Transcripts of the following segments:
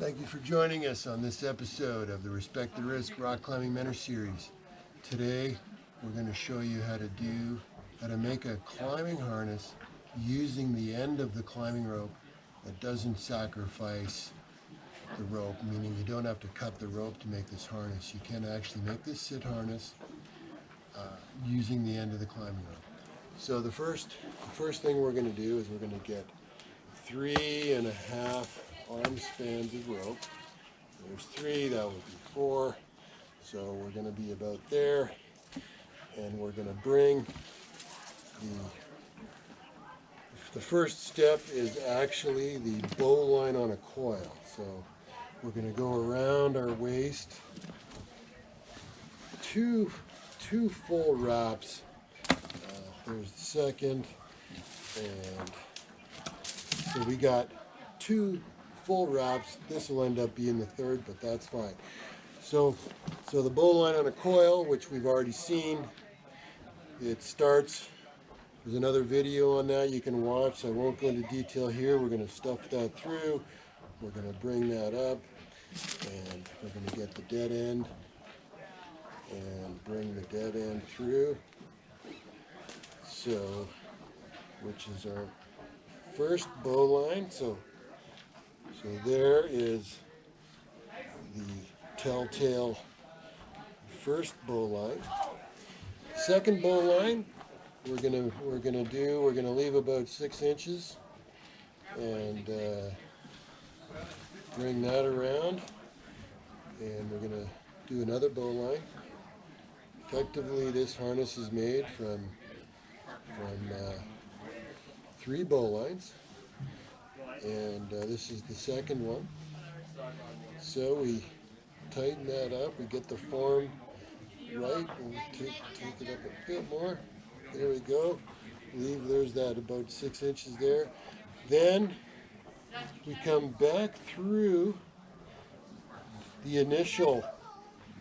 Thank you for joining us on this episode of the Respect the Risk Rock Climbing Mentor Series. Today we're going to show you how to make a climbing harness using the end of the climbing rope that doesn't sacrifice the rope, meaning you don't have to cut the rope to make this harness. You can actually make this sit harness using the end of the climbing rope. So the first thing we're going to do is we're going to get 3.5 arm spans of rope. There's 3, that would be 4. So we're going to be about there, and we're going to bring the first step is actually the bowline on a coil. So we're going to go around our waist, two full wraps. There's the second, and so we got 2 full wraps. This will end up being the third, but that's fine. So the bowline on a coil, which we've already seen, it starts. There's another video on that you can watch. I won't go into detail here. We're going to stuff that through. We're going to bring that up, and we're going to get the dead end and bring the dead end through. So, which is our first bowline. So there is the telltale first bowline. Second bowline, we're gonna leave about 6 inches and bring that around, and we're gonna do another bowline. Effectively, this harness is made from 3 bowlines, and this is the second one. So we tighten that up, we get the form right, and take it up a bit more. There we go. There's that about 6 inches there. Then we come back through the initial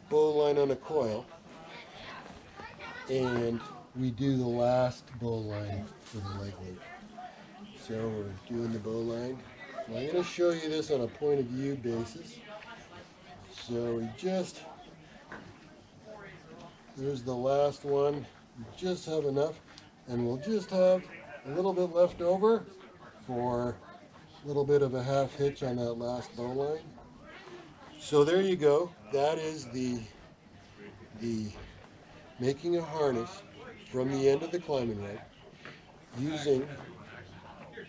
bowline on a coil, and we do the last bowline for the leg loop. So we're doing the bowline. I'm going to show you this on a point of view basis. So there's the last one. We just have enough, and we'll just have a little bit left over for a little bit of a half hitch on that last bowline. So there you go. That is the making a harness from the end of the climbing rope using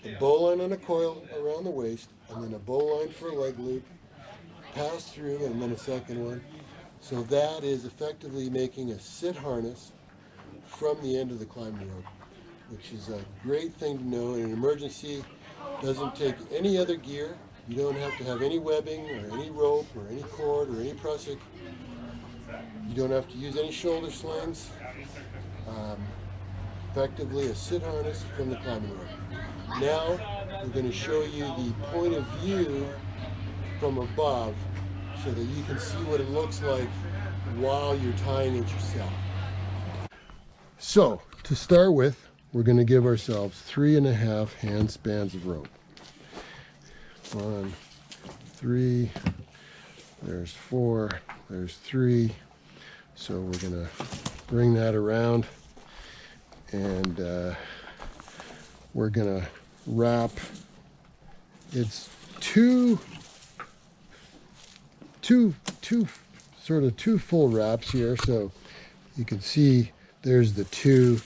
a bowline on a coil around the waist, and then a bowline for a leg loop, pass through, and then a second one. So that is effectively making a sit harness from the end of the climbing rope, which is a great thing to know in an emergency. Doesn't take any other gear. You don't have to have any webbing or any rope or any cord or any prusik. You don't have to use any shoulder slings. Effectively a sit harness from the climbing rope. Now we're going to show you the point of view from above so that you can see what it looks like while you're tying it yourself. So to start with, we're going to give ourselves 3.5 hand spans of rope. 1, 3, there's 4, there's 3. So we're going to bring that around, and we're going to wrap. It's two full wraps here, so you can see there's the 2.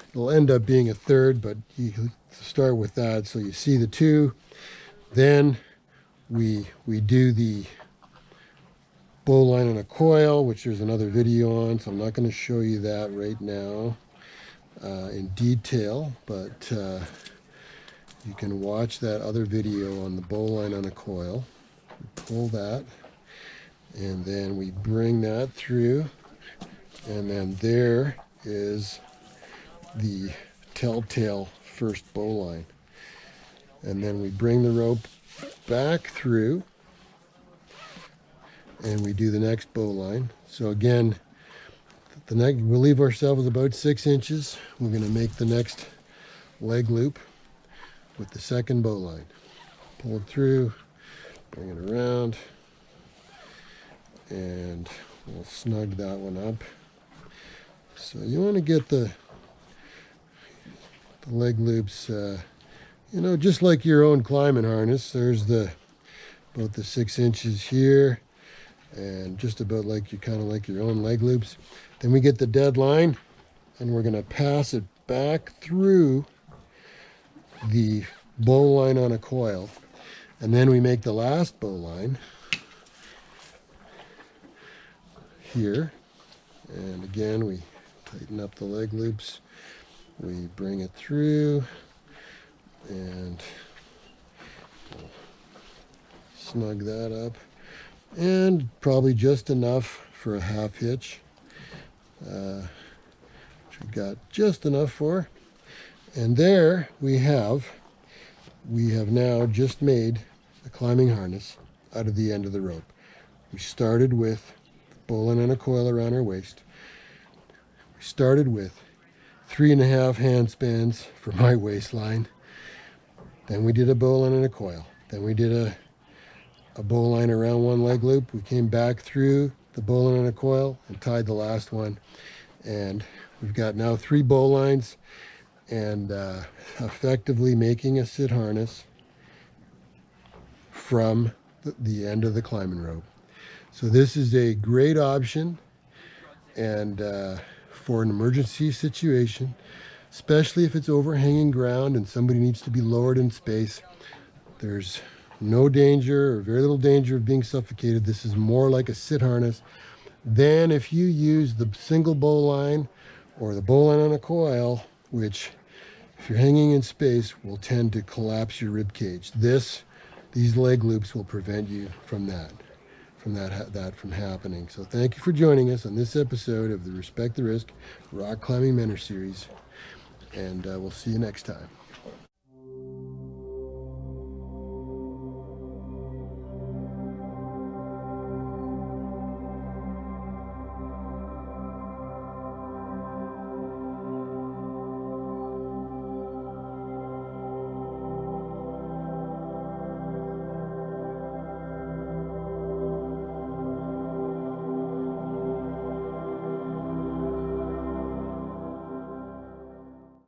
It'll end up being a third, but you can start with that. So you see the 2. Then we do the bowline on a coil, which there's another video on, so I'm not going to show you that right now in detail, but you can watch that other video on the bowline on a coil. We pull that, and then we bring that through, and then there is the telltale first bowline. And then we bring the rope back through, and we do the next bowline. So again, we'll leave ourselves about 6 inches. We're going to make the next leg loop with the second bowline. Pull it through, Bring it around, and we'll snug that one up. So you want to get the leg loops, you know, just like your own climbing harness. There's about the 6 inches here, and just about like kind of like your own leg loops. Then we get the dead line, and we're going to pass it back through the bowline on a coil, and then we make the last bowline here, and again we tighten up the leg loops, we bring it through, and we'll snug that up, and probably just enough for a half hitch, which we got just enough for. And there we have now just made a climbing harness out of the end of the rope. We started with bowline and a coil around our waist. We started with 3.5 hand spans for my waistline. Then we did a bowline and a coil. Then we did a bowline around one leg loop. We came back through the bowline and a coil and tied the last one. And we've got now 3 bowlines, and effectively making a sit harness from the end of the climbing rope. So this is a great option, and for an emergency situation, especially if it's overhanging ground and somebody needs to be lowered in space. There's no danger or very little danger of being suffocated. This is more like a sit harness than if you use the single bowline or the bowline on a coil, which, if you're hanging in space, will tend to collapse your rib cage. These leg loops will prevent you from that from happening. So thank you for joining us on this episode of the Respect the Risk Rock Climbing Mentor Series, and we'll see you next time.